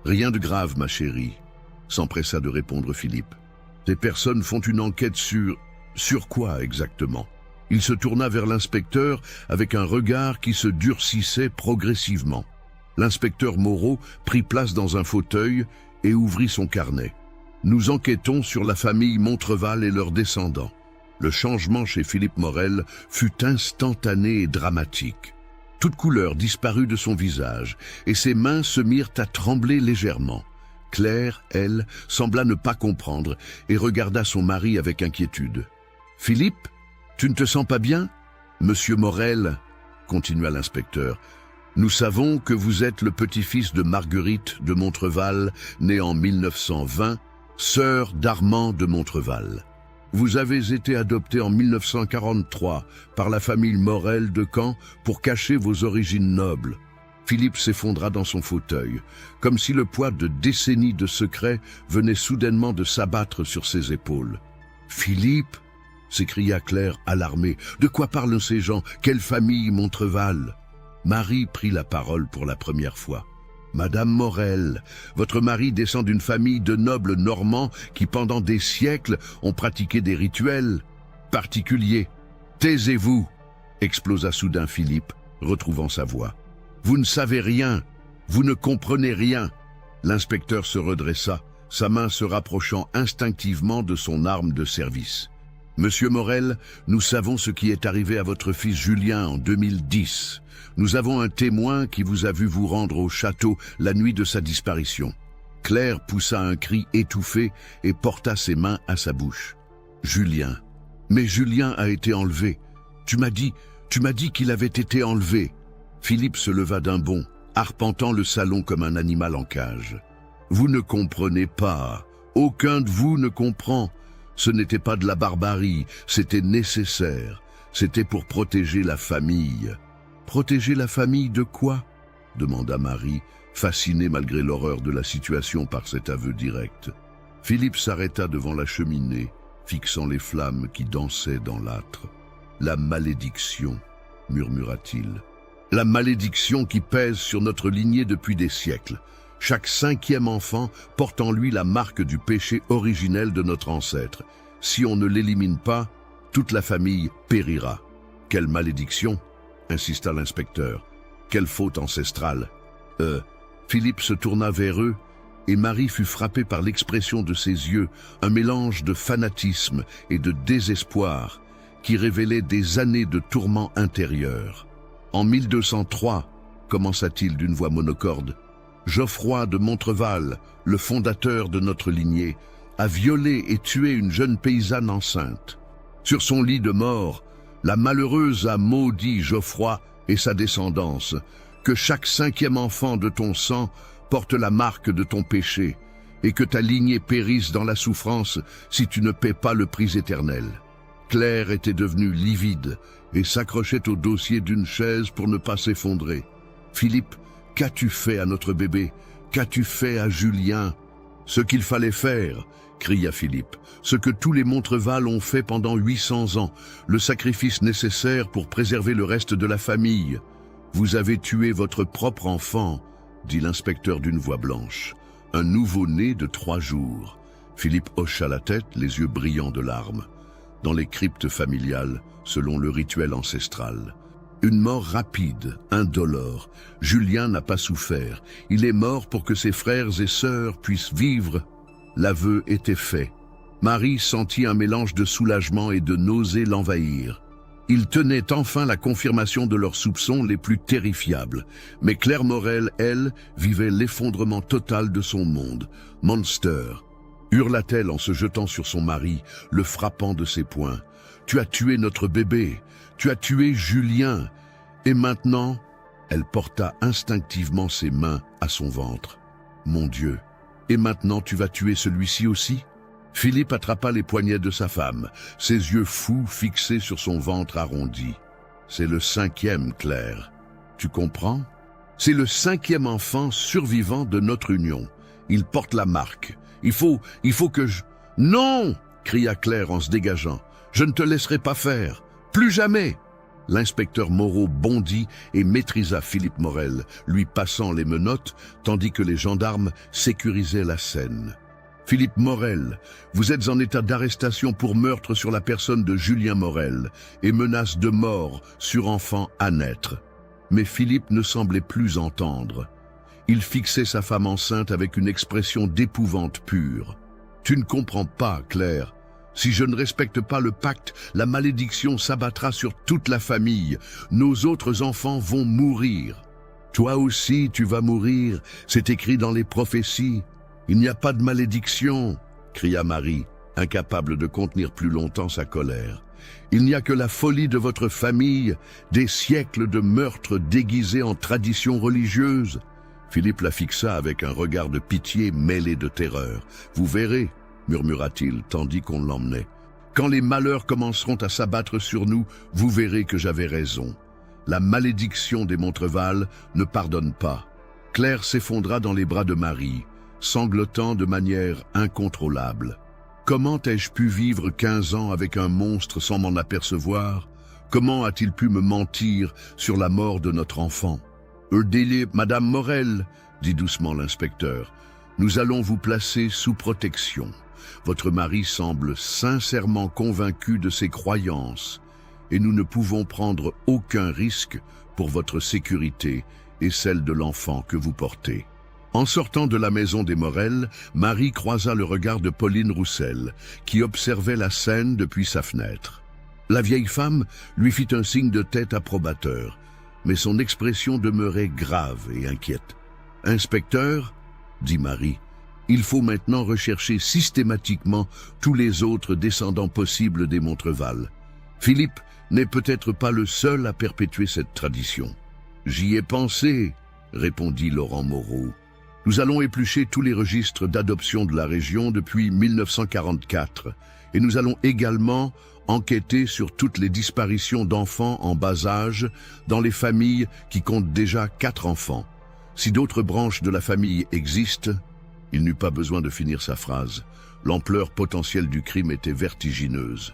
« Rien de grave, ma chérie, » s'empressa de répondre Philippe. « Ces personnes font une enquête sur... Sur quoi exactement ?» Il se tourna vers l'inspecteur avec un regard qui se durcissait progressivement. L'inspecteur Moreau prit place dans un fauteuil et ouvrit son carnet. « Nous enquêtons sur la famille Montreval et leurs descendants. » Le changement chez Philippe Morel fut instantané et dramatique. Toute couleur disparut de son visage et ses mains se mirent à trembler légèrement. Claire, elle, sembla ne pas comprendre et regarda son mari avec inquiétude. « Philippe, tu ne te sens pas bien ?»« Monsieur Morel, » continua l'inspecteur, « nous savons que vous êtes le petit-fils de Marguerite de Montreval, née en 1920, sœur d'Armand de Montreval. Vous avez été adopté en 1943 par la famille Morel de Caen pour cacher vos origines nobles. » Philippe s'effondra dans son fauteuil, comme si le poids de décennies de secrets venait soudainement de s'abattre sur ses épaules. « Philippe !» s'écria Claire, alarmée. « De quoi parlent ces gens? Quelle famille Montreval ?» Marie prit la parole pour la première fois. « Madame Morel, votre mari descend d'une famille de nobles normands qui, pendant des siècles, ont pratiqué des rituels particuliers. Taisez-vous !» explosa soudain Philippe, retrouvant sa voix. « Vous ne savez rien, vous ne comprenez rien. » L'inspecteur se redressa, sa main se rapprochant instinctivement de son arme de service. « Monsieur Morel, nous savons ce qui est arrivé à votre fils Julien en 2010. Nous avons un témoin qui vous a vu vous rendre au château la nuit de sa disparition. » Claire poussa un cri étouffé et porta ses mains à sa bouche. « Julien. Mais Julien a été enlevé. Tu m'as dit qu'il avait été enlevé. » Philippe se leva d'un bond, arpentant le salon comme un animal en cage. « Vous ne comprenez pas. Aucun de vous ne comprend. Ce n'était pas de la barbarie, c'était nécessaire. C'était pour protéger la famille. » « Protéger la famille de quoi ?» demanda Marie, fascinée malgré l'horreur de la situation par cet aveu direct. Philippe s'arrêta devant la cheminée, fixant les flammes qui dansaient dans l'âtre. « La malédiction, murmura-t-il. La malédiction qui pèse sur notre lignée depuis des siècles. Chaque 5e enfant porte en lui la marque du péché originel de notre ancêtre. Si on ne l'élimine pas, toute la famille périra. Quelle malédiction !» insista l'inspecteur. « Quelle faute ancestrale !» Philippe se tourna vers eux et Marie fut frappée par l'expression de ses yeux, un mélange de fanatisme et de désespoir qui révélait des années de tourments intérieurs. « En 1203, commença-t-il d'une voix monocorde, Geoffroy de Montreval, le fondateur de notre lignée, a violé et tué une jeune paysanne enceinte. Sur son lit de mort, la malheureuse a maudit Geoffroy et sa descendance, que chaque 5e enfant de ton sang porte la marque de ton péché, et que ta lignée périsse dans la souffrance si tu ne paies pas le prix éternel. Claire était devenue livide et s'accrochait au dossier d'une chaise pour ne pas s'effondrer. Philippe, qu'as-tu fait à notre bébé? Qu'as-tu fait à Julien? Ce qu'il fallait faire, cria Philippe, ce que tous les Montreval ont fait pendant 800 ans, le sacrifice nécessaire pour préserver le reste de la famille. Vous avez tué votre propre enfant, dit l'inspecteur d'une voix blanche. Un nouveau-né de 3 jours. Philippe hocha la tête, les yeux brillants de larmes. Dans les cryptes familiales, selon le rituel ancestral. Une mort rapide, indolore. Julien n'a pas souffert. Il est mort pour que ses frères et sœurs puissent vivre. L'aveu était fait. Marie sentit un mélange de soulagement et de nausée l'envahir. Ils tenaient enfin la confirmation de leurs soupçons les plus terrifiables. Mais Claire Morel, elle, vivait l'effondrement total de son monde. « Monster !» hurla-t-elle en se jetant sur son mari, le frappant de ses poings. « Tu as tué notre bébé, tu as tué Julien. Et maintenant ?» Elle porta instinctivement ses mains à son ventre. « Mon Dieu, et maintenant tu vas tuer celui-ci aussi ?» Philippe attrapa les poignets de sa femme, ses yeux fous fixés sur son ventre arrondi. « C'est le 5e, Claire. Tu comprends? C'est le 5e enfant survivant de notre union. Il porte la marque. Il faut que je... »« Non !» cria Claire en se dégageant. « Je ne te laisserai pas faire. Plus jamais !» L'inspecteur Moreau bondit et maîtrisa Philippe Morel, lui passant les menottes, tandis que les gendarmes sécurisaient la scène. « Philippe Morel, vous êtes en état d'arrestation pour meurtre sur la personne de Julien Morel et menace de mort sur enfant à naître. » Mais Philippe ne semblait plus entendre. Il fixait sa femme enceinte avec une expression d'épouvante pure. « Tu ne comprends pas, Claire. Si je ne respecte pas le pacte, la malédiction s'abattra sur toute la famille. Nos autres enfants vont mourir. Toi aussi, tu vas mourir. C'est écrit dans les prophéties. Il n'y a pas de malédiction, cria Marie, incapable de contenir plus longtemps sa colère. Il n'y a que la folie de votre famille, des siècles de meurtres déguisés en tradition religieuse. Philippe la fixa avec un regard de pitié mêlé de terreur. Vous verrez, murmura-t-il, tandis qu'on l'emmenait. Quand les malheurs commenceront à s'abattre sur nous, vous verrez que j'avais raison. La malédiction des Montreval ne pardonne pas. Claire s'effondra dans les bras de Marie, sanglotant de manière incontrôlable. Comment ai-je pu vivre 15 ans avec un monstre sans m'en apercevoir? Comment a-t-il pu me mentir sur la mort de notre enfant? Madame Morel, dit doucement l'inspecteur, nous allons vous placer sous protection. Votre mari semble sincèrement convaincu de ses croyances et nous ne pouvons prendre aucun risque pour votre sécurité et celle de l'enfant que vous portez. En sortant de la maison des Morel, Marie croisa le regard de Pauline Roussel, qui observait la scène depuis sa fenêtre. La vieille femme lui fit un signe de tête approbateur, mais son expression demeurait grave et inquiète. « Inspecteur, » dit Marie, « il faut maintenant rechercher systématiquement tous les autres descendants possibles des Montreval. Philippe n'est peut-être pas le seul à perpétuer cette tradition. »« J'y ai pensé, » répondit Laurent Moreau. « Nous allons éplucher tous les registres d'adoption de la région depuis 1944 et nous allons également enquêter sur toutes les disparitions d'enfants en bas âge dans les familles qui comptent déjà 4 enfants. Si d'autres branches de la famille existent, » il n'eut pas besoin de finir sa phrase. L'ampleur potentielle du crime était vertigineuse.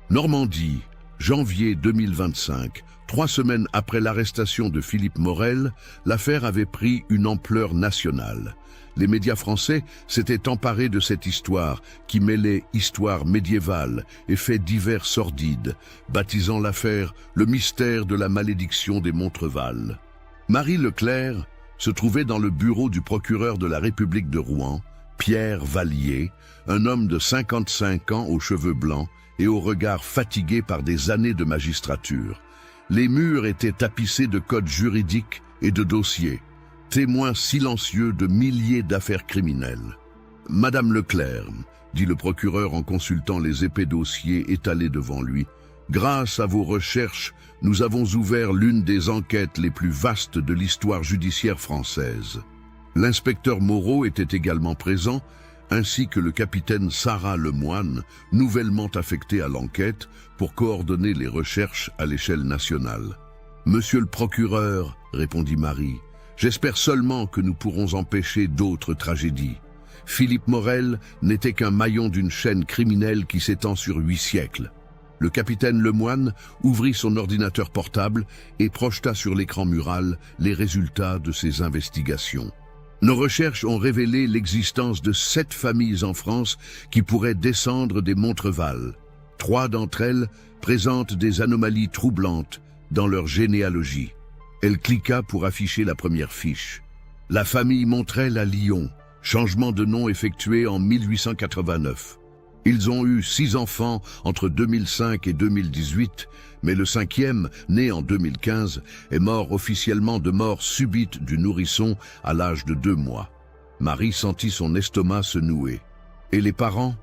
Normandie, janvier 2025. 3 semaines après l'arrestation de Philippe Morel, l'affaire avait pris une ampleur nationale. Les médias français s'étaient emparés de cette histoire qui mêlait histoire médiévale et faits divers sordides, baptisant l'affaire « le mystère de la malédiction des Montreval ». Marie Leclerc se trouvait dans le bureau du procureur de la République de Rouen, Pierre Vallier, un homme de 55 ans aux cheveux blancs et au regard fatigué par des années de magistrature. Les murs étaient tapissés de codes juridiques et de dossiers. témoin silencieux de milliers d'affaires criminelles. « Madame Leclerc », dit le procureur en consultant les épais dossiers étalés devant lui, « grâce à vos recherches, nous avons ouvert l'une des enquêtes les plus vastes de l'histoire judiciaire française. » L'inspecteur Moreau était également présent, ainsi que le capitaine Sarah Lemoine, nouvellement affecté à l'enquête pour coordonner les recherches à l'échelle nationale. « Monsieur le procureur, » répondit Marie, « j'espère seulement que nous pourrons empêcher d'autres tragédies. Philippe Morel n'était qu'un maillon d'une chaîne criminelle qui s'étend sur 8 siècles. » Le capitaine Lemoine ouvrit son ordinateur portable et projeta sur l'écran mural les résultats de ses investigations. Nos recherches ont révélé l'existence de 7 familles en France qui pourraient descendre des Montreval. 3 d'entre elles présentent des anomalies troublantes dans leur généalogie. Elle cliqua pour afficher la première fiche. La famille Montrel à Lyon, changement de nom effectué en 1889. Ils ont eu 6 enfants entre 2005 et 2018, mais le 5e, né en 2015, est mort officiellement de mort subite du nourrisson à l'âge de 2 mois. Marie sentit son estomac se nouer. Et les parents?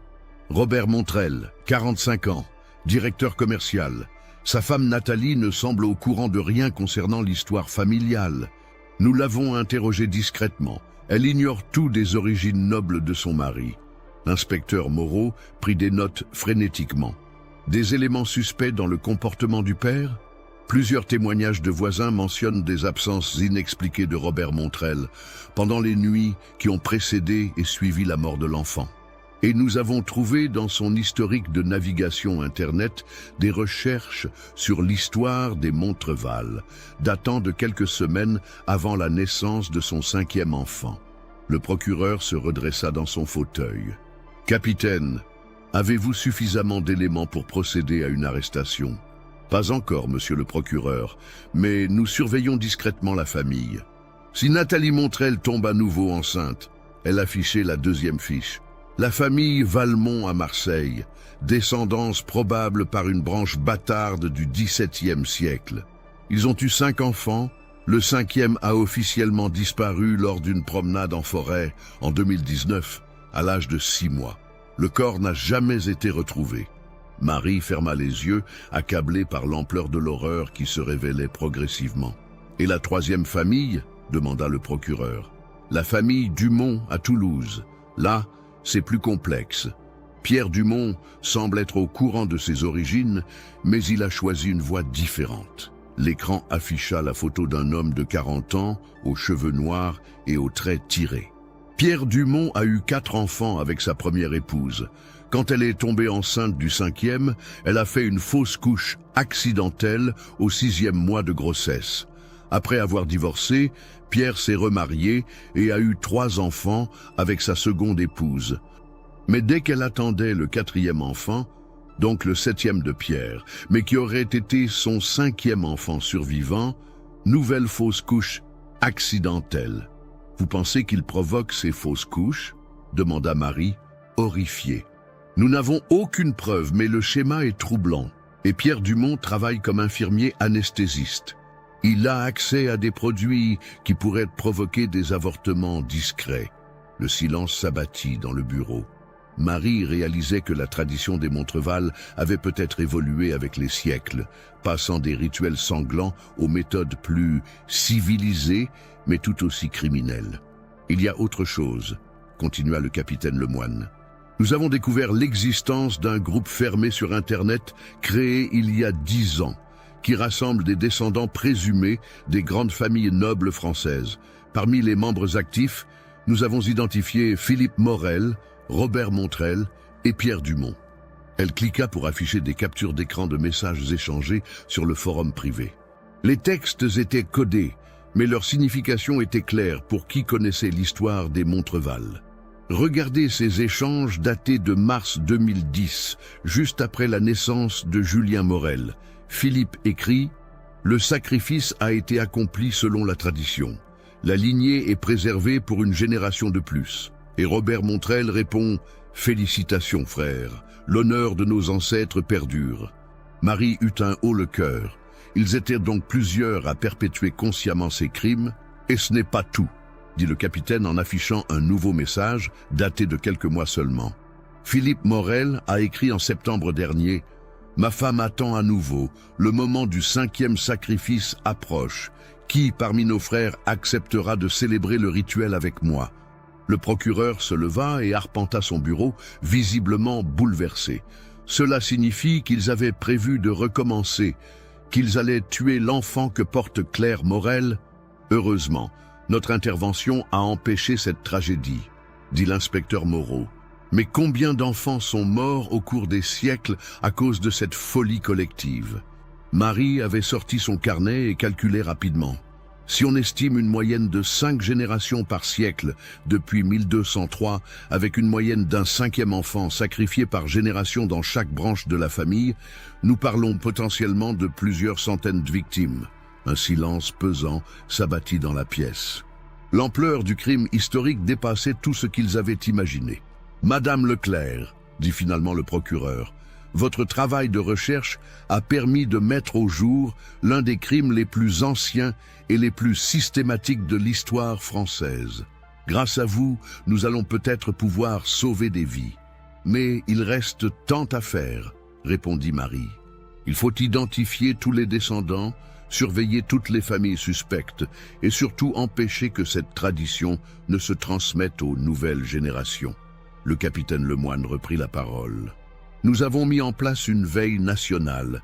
Robert Montrel, 45 ans, directeur commercial. Sa femme Nathalie ne semble au courant de rien concernant l'histoire familiale. Nous l'avons interrogée discrètement. Elle ignore tout des origines nobles de son mari. L'inspecteur Moreau prit des notes frénétiquement. Des éléments suspects dans le comportement du père? Plusieurs témoignages de voisins mentionnent des absences inexpliquées de Robert Montrel pendant les nuits qui ont précédé et suivi la mort de l'enfant. Et nous avons trouvé dans son historique de navigation Internet des recherches sur l'histoire des Montreval, datant de quelques semaines avant la naissance de son 5e enfant. Le procureur se redressa dans son fauteuil. « Capitaine, avez-vous suffisamment d'éléments pour procéder à une arrestation ?»« Pas encore, monsieur le procureur, mais nous surveillons discrètement la famille. Si Nathalie Montrel tombe à nouveau enceinte, elle affichait la 2e fiche. La famille Valmont à Marseille, descendance probable par une branche bâtarde du XVIIe siècle. Ils ont eu 5 enfants, le 5e a officiellement disparu lors d'une promenade en forêt en 2019, à l'âge de 6 mois. Le corps n'a jamais été retrouvé. Marie ferma les yeux, accablée par l'ampleur de l'horreur qui se révélait progressivement. « Et la 3e famille ?» demanda le procureur. « La famille Dumont à Toulouse. Là, c'est plus complexe. Pierre Dumont semble être au courant de ses origines, mais il a choisi une voie différente. » L'écran afficha la photo d'un homme de 40 ans, aux cheveux noirs et aux traits tirés. Pierre Dumont a eu 4 enfants avec sa première épouse. Quand elle est tombée enceinte du 5e, elle a fait une fausse couche accidentelle au 6e mois de grossesse. Après avoir divorcé, Pierre s'est remarié et a eu 3 enfants avec sa seconde épouse. Mais dès qu'elle attendait le 4e enfant, donc le 7e de Pierre, mais qui aurait été son 5e enfant survivant, nouvelle fausse couche accidentelle. « Vous pensez qu'il provoque ces fausses couches ?» demanda Marie, horrifiée. « Nous n'avons aucune preuve, mais le schéma est troublant. Et Pierre Dumont travaille comme infirmier anesthésiste. Il a accès à des produits qui pourraient provoquer des avortements discrets. » Le silence s'abattit dans le bureau. Marie réalisait que la tradition des Montreval avait peut-être évolué avec les siècles, passant des rituels sanglants aux méthodes plus civilisées, mais tout aussi criminelles. « Il y a autre chose, » continua le capitaine Lemoine. « Nous avons découvert l'existence d'un groupe fermé sur Internet créé il y a 10 ans, qui rassemble des descendants présumés des grandes familles nobles françaises. Parmi les membres actifs, nous avons identifié Philippe Morel, Robert Montrel et Pierre Dumont. » Elle cliqua pour afficher des captures d'écran de messages échangés sur le forum privé. Les textes étaient codés, mais leur signification était claire pour qui connaissait l'histoire des Montreval. Regardez ces échanges datés de mars 2010, juste après la naissance de Julien Morel. Philippe écrit « Le sacrifice a été accompli selon la tradition. La lignée est préservée pour une génération de plus. » Et Robert Montrel répond « Félicitations frère, l'honneur de nos ancêtres perdure. » Marie eut un haut le cœur. Ils étaient donc plusieurs à perpétuer consciemment ces crimes. Et ce n'est pas tout, dit le capitaine en affichant un nouveau message daté de quelques mois seulement. Philippe Morel a écrit en septembre dernier « Ma femme attend à nouveau, le moment du 5e sacrifice approche. Qui parmi nos frères acceptera de célébrer le rituel avec moi ?» Le procureur se leva et arpenta son bureau, visiblement bouleversé. Cela signifie qu'ils avaient prévu de recommencer, qu'ils allaient tuer l'enfant que porte Claire Morel. Heureusement, notre intervention a empêché cette tragédie, dit l'inspecteur Moreau. Mais combien d'enfants sont morts au cours des siècles à cause de cette folie collective? Marie avait sorti son carnet et calculé rapidement. Si on estime une moyenne de 5 générations par siècle depuis 1203, avec une moyenne d'un 5e enfant sacrifié par génération dans chaque branche de la famille, nous parlons potentiellement de plusieurs centaines de victimes. Un silence pesant s'abattit dans la pièce. L'ampleur du crime historique dépassait tout ce qu'ils avaient imaginé. « Madame Leclerc, dit finalement le procureur, votre travail de recherche a permis de mettre au jour l'un des crimes les plus anciens et les plus systématiques de l'histoire française. Grâce à vous, nous allons peut-être pouvoir sauver des vies. Mais il reste tant à faire, répondit Marie. Il faut identifier tous les descendants, surveiller toutes les familles suspectes et surtout empêcher que cette tradition ne se transmette aux nouvelles générations. Le capitaine Lemoine reprit la parole. Nous avons mis en place une veille nationale.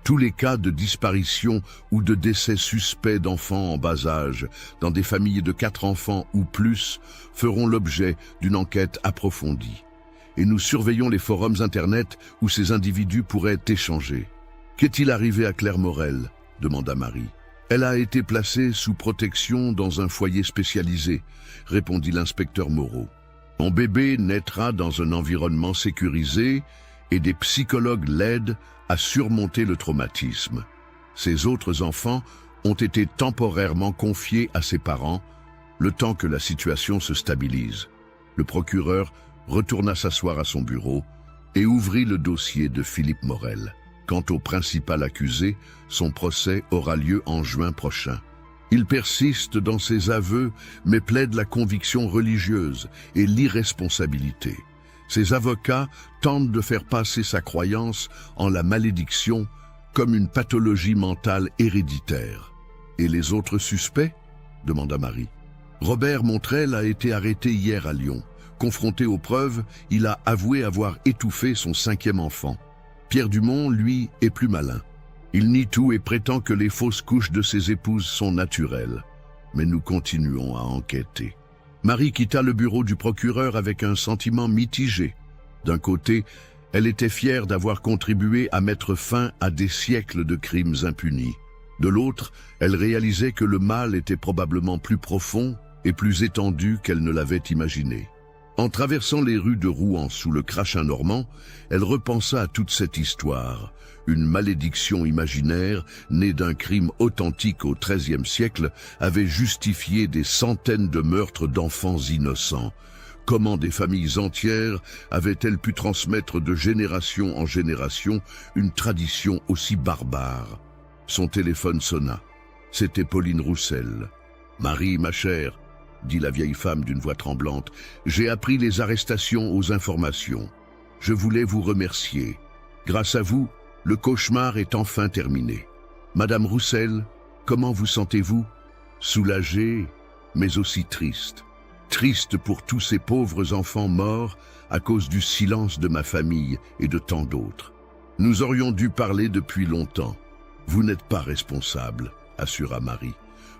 Tous les cas de disparition ou de décès suspects d'enfants en bas âge, dans des familles de 4 enfants ou plus, feront l'objet d'une enquête approfondie. Et nous surveillons les forums Internet où ces individus pourraient échanger. Qu'est-il arrivé à Claire Morel ? Demanda Marie. Elle a été placée sous protection dans un foyer spécialisé, répondit l'inspecteur Moreau. Mon bébé naîtra dans un environnement sécurisé et des psychologues l'aident à surmonter le traumatisme. Ses autres enfants ont été temporairement confiés à ses parents, le temps que la situation se stabilise. Le procureur retourna s'asseoir à son bureau et ouvrit le dossier de Philippe Morel. Quant au principal accusé, son procès aura lieu en juin prochain. Il persiste dans ses aveux, mais plaide la conviction religieuse et l'irresponsabilité. Ses avocats tentent de faire passer sa croyance en la malédiction comme une pathologie mentale héréditaire. « Et les autres suspects ?» demanda Marie. Robert Montrel a été arrêté hier à Lyon. Confronté aux preuves, il a avoué avoir étouffé son 5e enfant. Pierre Dumont, lui, est plus malin. Il nie tout et prétend que les fausses couches de ses épouses sont naturelles. Mais nous continuons à enquêter. Marie quitta le bureau du procureur avec un sentiment mitigé. D'un côté, elle était fière d'avoir contribué à mettre fin à des siècles de crimes impunis. De l'autre, elle réalisait que le mal était probablement plus profond et plus étendu qu'elle ne l'avait imaginé. En traversant les rues de Rouen sous le crachin normand, elle repensa à toute cette histoire, une malédiction imaginaire née d'un crime authentique au XIIIe siècle avait justifié des centaines de meurtres d'enfants innocents. Comment des familles entières avaient-elles pu transmettre de génération en génération une tradition aussi barbare? Son téléphone sonna. C'était Pauline Roussel. « Marie, ma chère, dit la vieille femme d'une voix tremblante, j'ai appris les arrestations aux informations. Je voulais vous remercier. Grâce à vous, le cauchemar est enfin terminé. Madame Roussel, comment vous sentez-vous? Soulagée, mais aussi triste. Triste pour tous ces pauvres enfants morts à cause du silence de ma famille et de tant d'autres. Nous aurions dû parler depuis longtemps. Vous n'êtes pas responsable, assura Marie.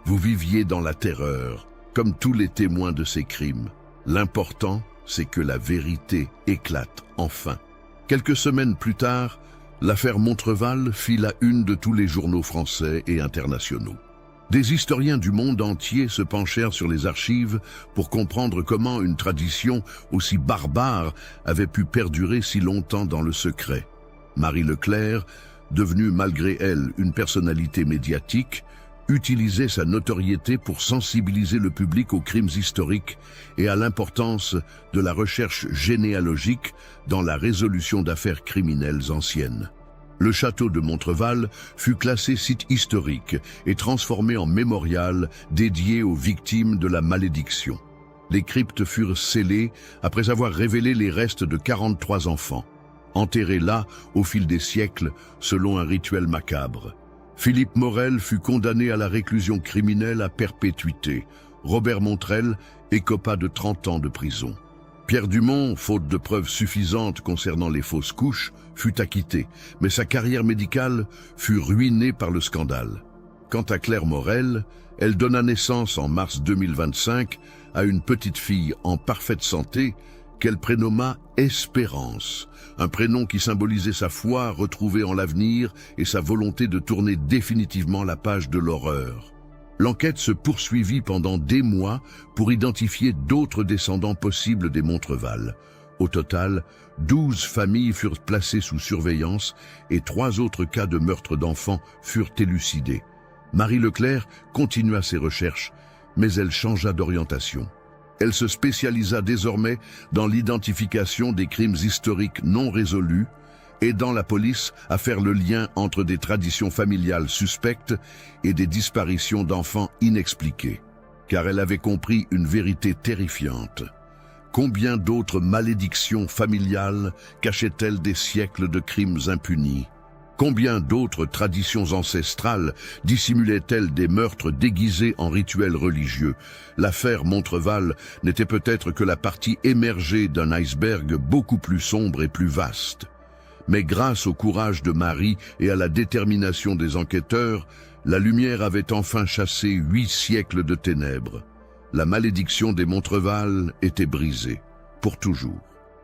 Vous viviez dans la terreur, comme tous les témoins de ces crimes. L'important, c'est que la vérité éclate enfin. Quelques semaines plus tard, l'affaire Montreval fit la une de tous les journaux français et internationaux. Des historiens du monde entier se penchèrent sur les archives pour comprendre comment une tradition aussi barbare avait pu perdurer si longtemps dans le secret. Marie Leclerc, devenue malgré elle une personnalité médiatique, utilisait sa notoriété pour sensibiliser le public aux crimes historiques et à l'importance de la recherche généalogique dans la résolution d'affaires criminelles anciennes. Le château de Montreval fut classé site historique et transformé en mémorial dédié aux victimes de la malédiction. Les cryptes furent scellées après avoir révélé les restes de 43 enfants, enterrés là au fil des siècles selon un rituel macabre. Philippe Morel fut condamné à la réclusion criminelle à perpétuité. Robert Montrel écopa de 30 ans de prison. Pierre Dumont, faute de preuves suffisantes concernant les fausses couches, fut acquitté, mais sa carrière médicale fut ruinée par le scandale. Quant à Claire Morel, elle donna naissance en mars 2025 à une petite fille en parfaite santé qu'elle prénomma Espérance, un prénom qui symbolisait sa foi retrouvée en l'avenir et sa volonté de tourner définitivement la page de l'horreur. L'enquête se poursuivit pendant des mois pour identifier d'autres descendants possibles des Montreval. Au total, 12 familles furent placées sous surveillance et 3 autres cas de meurtre d'enfants furent élucidés. Marie Leclerc continua ses recherches, mais elle changea d'orientation. Elle se spécialisa désormais dans l'identification des crimes historiques non résolus, aidant la police à faire le lien entre des traditions familiales suspectes et des disparitions d'enfants inexpliquées. Car elle avait compris une vérité terrifiante. Combien d'autres malédictions familiales cachaient-elles des siècles de crimes impunis? Combien d'autres traditions ancestrales dissimulaient-elles des meurtres déguisés en rituels religieux? L'affaire Montreval n'était peut-être que la partie émergée d'un iceberg beaucoup plus sombre et plus vaste. Mais grâce au courage de Marie et à la détermination des enquêteurs, la lumière avait enfin chassé 8 siècles de ténèbres. La malédiction des Montreval était brisée, pour toujours.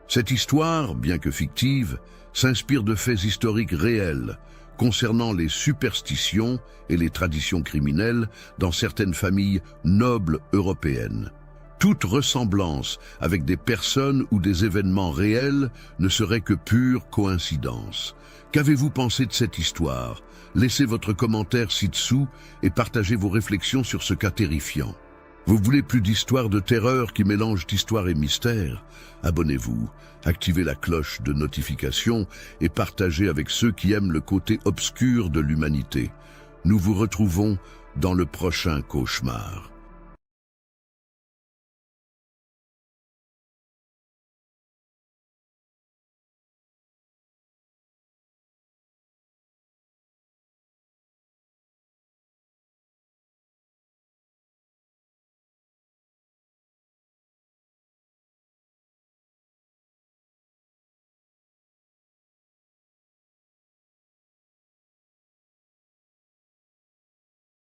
Cette histoire, bien que fictive, s'inspire de faits historiques réels concernant les superstitions et les traditions criminelles dans certaines familles nobles européennes. Toute ressemblance avec des personnes ou des événements réels ne serait que pure coïncidence. Qu'avez-vous pensé de cette histoire? Laissez votre commentaire ci-dessous et partagez vos réflexions sur ce cas terrifiant. Vous voulez plus d'histoires de terreur qui mélangent histoire et mystère? Abonnez-vous, activez la cloche de notification et partagez avec ceux qui aiment le côté obscur de l'humanité. Nous vous retrouvons dans le prochain cauchemar.